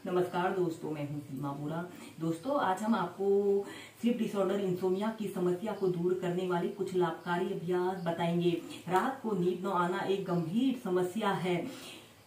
नमस्कार दोस्तों, मैं हूं सीमा बोरा। दोस्तों, आज हम आपको स्लीप डिसऑर्डर इंसोमिया की समस्या को दूर करने वाली कुछ लाभकारी अभ्यास बताएंगे। रात को नींद न आना एक गंभीर समस्या है।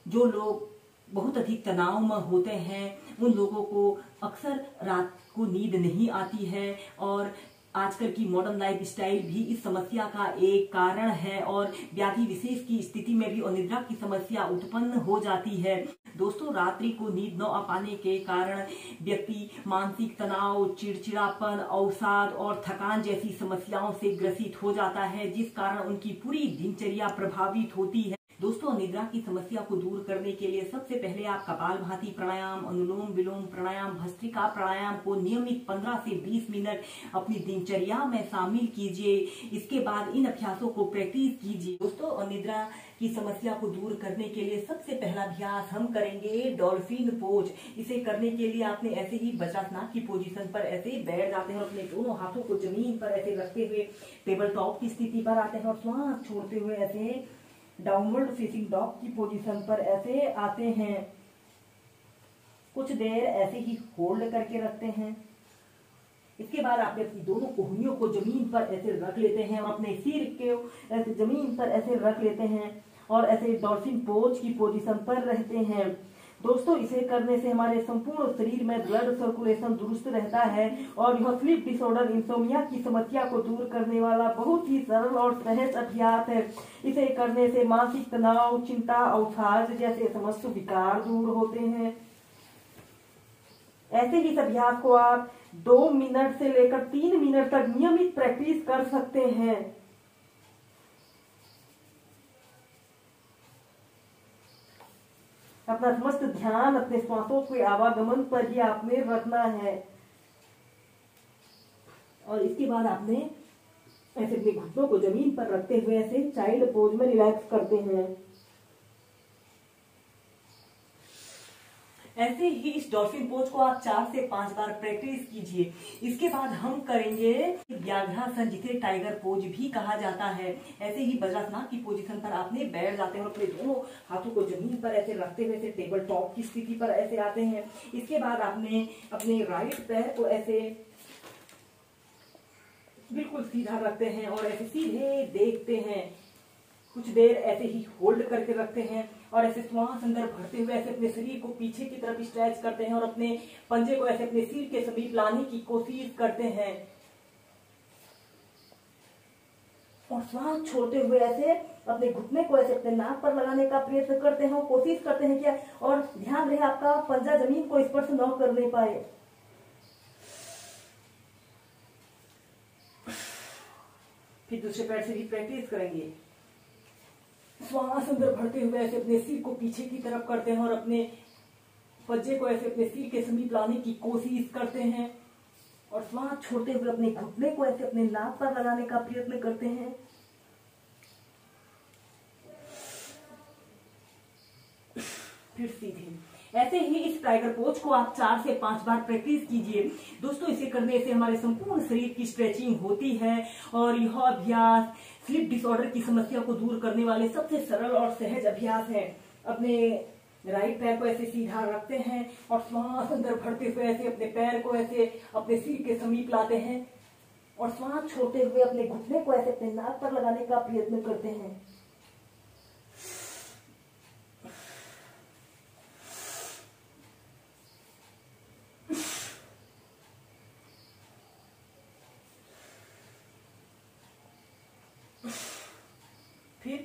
जो लोग बहुत अधिक तनाव में होते हैं उन लोगों को अक्सर रात को नींद नहीं आती है और आजकल की मॉडर्न लाइफ स्टाइल भी इस समस्या का एक कारण है और व्याधि विशेष की स्थिति में भी अनिद्रा की समस्या उत्पन्न हो जाती है। दोस्तों, रात्रि को नींद न आ पाने के कारण व्यक्ति मानसिक तनाव, चिड़चिड़ापन, अवसाद और थकान जैसी समस्याओं से ग्रसित हो जाता है, जिस कारण उनकी पूरी दिनचर्या प्रभावित होती है। दोस्तों, अनिद्रा की समस्या को दूर करने के लिए सबसे पहले आप कपालभाति प्राणायाम, अनुलोम विलोम प्राणायाम, भस्त्रिका प्राणायाम को नियमित 15 से 20 मिनट अपनी दिनचर्या में शामिल कीजिए। इसके बाद इन अभ्यासों को प्रैक्टिस कीजिए। दोस्तों, अनिद्रा की समस्या को दूर करने के लिए सबसे पहला अभ्यास हम करेंगे डॉल्फिन पोज। इसे करने के लिए आपने ऐसे ही वज्रासन की पोजीशन पर ऐसे ही बैठ जाते हैं और अपने दोनों हाथों को जमीन पर ऐसे रखते हुए टेबल टॉप की स्थिति पर आते हैं और श्वास छोड़ते हुए ऐसे डाउनवर्ड फेसिंग डॉग की पोजीशन पर ऐसे आते हैं। कुछ देर ऐसे ही होल्ड करके रखते हैं। इसके बाद आप अपनी दोनों कोहनियों को जमीन पर ऐसे रख लेते हैं और अपने सिर को ऐसे जमीन पर ऐसे रख लेते हैं और ऐसे डॉल्फिन पोज की पोजीशन पर रहते हैं। दोस्तों, इसे करने से हमारे संपूर्ण शरीर में ब्लड सर्कुलेशन दुरुस्त रहता है और यह स्लीप डिसऑर्डर इंसोमिया की समस्या को दूर करने वाला बहुत ही सरल और सहज अभ्यास है। इसे करने से मानसिक तनाव, चिंता, अवसाद जैसे समस्त विकार दूर होते हैं। ऐसे ही इस अभ्यास को आप 2 मिनट से लेकर 3 मिनट तक नियमित प्रैक्टिस कर सकते हैं। अपना समस्त ध्यान अपने श्वासों के आवागमन पर ही आपने रखना है और इसके बाद आपने ऐसे अपने घुटनों को जमीन पर रखते हुए ऐसे चाइल्ड पोज में रिलैक्स करते हैं। ऐसे ही इस डॉल्फिन पोज को आप 4 से 5 बार प्रैक्टिस कीजिए। इसके बाद हम करेंगे व्याघ्रासन, जिसे टाइगर पोज भी कहा जाता है। ऐसे ही वज्रासन की पोजीशन पर आपने बैठ जाते हैं और अपने दोनों हाथों को जमीन पर ऐसे रखते हुए ऐसे टेबल टॉप की स्थिति पर ऐसे आते हैं। इसके बाद आपने अपने राइट पैर को ऐसे बिल्कुल सीधा रखते हैं और ऐसे सीधे देखते हैं। कुछ देर ऐसे ही होल्ड करके रखते हैं और ऐसे श्वास अंदर भरते हुए ऐसे अपने शरीर को पीछे की तरफ स्ट्रेच करते हैं और अपने पंजे को ऐसे अपने सिर के समीप लाने की कोशिश करते हैं और श्वास छोड़ते हुए ऐसे अपने घुटने को ऐसे अपने नाक पर लगाने का प्रयत्न करते हैं और कोशिश करते हैं क्या, और ध्यान रहे आपका पंजा जमीन को स्पर्श न करने पाए। फिर दूसरे पैर से भी प्रैक्टिस करेंगे। श्वास अंदर भरते हुए ऐसे अपने सिर को पीछे की तरफ करते हैं और अपने पंजे को ऐसे अपने सिर के समीप लाने की कोशिश करते हैं और श्वास छोड़ते हुए अपने घुटने को ऐसे अपने नाक पर लगाने का प्रयत्न करते हैं। फिर सीधे ऐसे ही इस टाइगर पोज को आप 4 से 5 बार प्रैक्टिस कीजिए। दोस्तों, इसे करने से हमारे संपूर्ण शरीर की स्ट्रेचिंग होती है और यह अभ्यास स्लीप डिसऑर्डर की समस्या को दूर करने वाले सबसे सरल और सहज अभ्यास है। अपने राइट पैर को ऐसे सीधा रखते हैं और श्वास अंदर भरते हुए ऐसे अपने पैर को ऐसे अपने सिर के समीप लाते हैं और श्वास छोड़ते हुए अपने घुटने को ऐसे अपने नाक पर लगाने का प्रयत्न करते हैं। फिर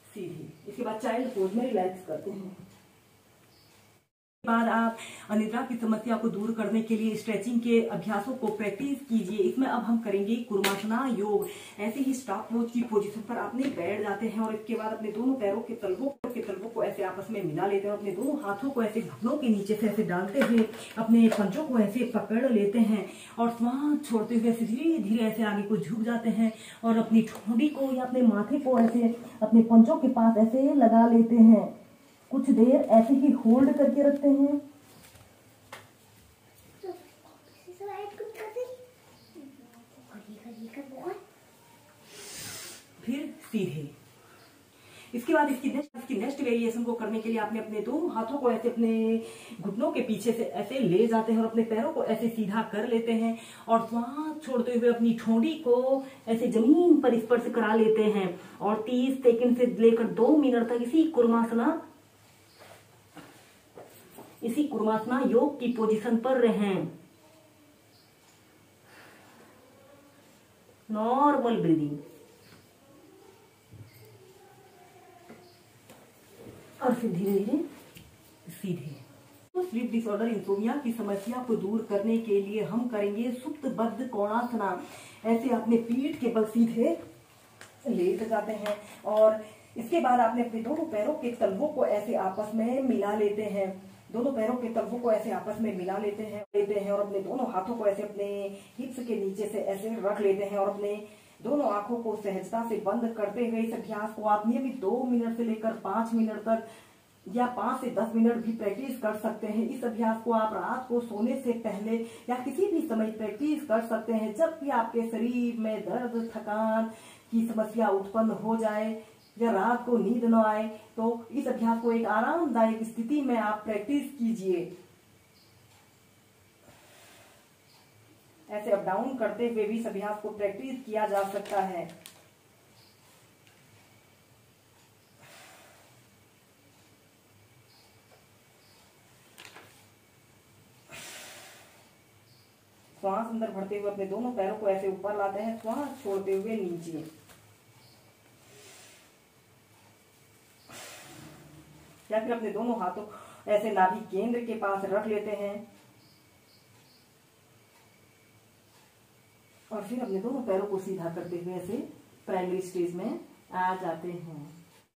सीधी, इसके बाद चाइल्ड पोज में रिलैक्स करते हैं। बाद आप अनिद्रा की समस्या को दूर करने के लिए स्ट्रेचिंग के अभ्यासों को प्रैक्टिस कीजिए। इसमें अब हम करेंगे कुर्मासना योग। ऐसे ही स्टॉप पोज की पोजीशन पर आपने बैठ जाते हैं और इसके बाद अपने दोनों पैरों के तलवों को ऐसे आपस में मिला लेते हैं और अपने दोनों हाथों को ऐसे घुटनों के नीचे से ऐसे डालते हुए अपने पंजों को ऐसे पकड़ लेते हैं और श्वास छोड़ते हुए धीरे धीरे ऐसे आगे को झुक जाते हैं और अपनी ठोड़ी को या अपने माथे को ऐसे अपने पंजों के पास ऐसे लगा लेते हैं। कुछ देर ऐसे ही होल्ड करके रखते हैं। फिर सीधे। इसके बाद इसकी नेक्स्ट वेरिएशन को करने के लिए आपने अपने दोनों हाथों को ऐसे अपने घुटनों के पीछे से ऐसे ले जाते हैं और अपने पैरों को ऐसे सीधा कर लेते हैं और श्वास छोड़ते हुए अपनी ठोड़ी को ऐसे जमीन पर स्पर्श करा लेते हैं और 30 सेकंड से लेकर 2 मिनट तक इसी कुर्मासना योग की पोजीशन पर रहें। नॉर्मल ब्रीदिंग और फिर धीरे धीरे सीधे। तो स्लीप डिसऑर्डर इंसोमिया की समस्या को दूर करने के लिए हम करेंगे सुप्तबद्ध कोणासना। ऐसे अपने पीठ के बल सीधे लेट जाते हैं और इसके बाद आपने अपने दोनों पैरों के तलवों को ऐसे आपस में मिला लेते हैं। दोनों पैरों के तलवों को ऐसे आपस में मिला लेते हैं और अपने दोनों हाथों को ऐसे अपने हिप्स के नीचे से ऐसे रख लेते हैं और अपने दोनों आंखों को सहजता से बंद करते हुए इस अभ्यास को आप नियमित 2 मिनट से लेकर 5 मिनट तक या 5 से 10 मिनट भी प्रैक्टिस कर सकते हैं। इस अभ्यास को आप रात को सोने से पहले या किसी भी समय प्रैक्टिस कर सकते हैं। जब भी आपके शरीर में दर्द थकान की समस्या उत्पन्न हो जाए या रात को नींद न आए तो इस अभ्यास को एक आरामदायक स्थिति में आप प्रैक्टिस कीजिए। ऐसे अप डाउन करते हुए भी इस अभ्यास को प्रैक्टिस किया जा सकता है। श्वास अंदर भरते हुए अपने दोनों पैरों को ऐसे ऊपर लाते हैं, श्वास छोड़ते हुए नीचे। या फिर अपने दोनों हाथों ऐसे नाभि केंद्र के पास रख लेते हैं और फिर अपने दोनों पैरों को सीधा करते हुए ऐसे प्राइमरी स्टेज में आ जाते हैं।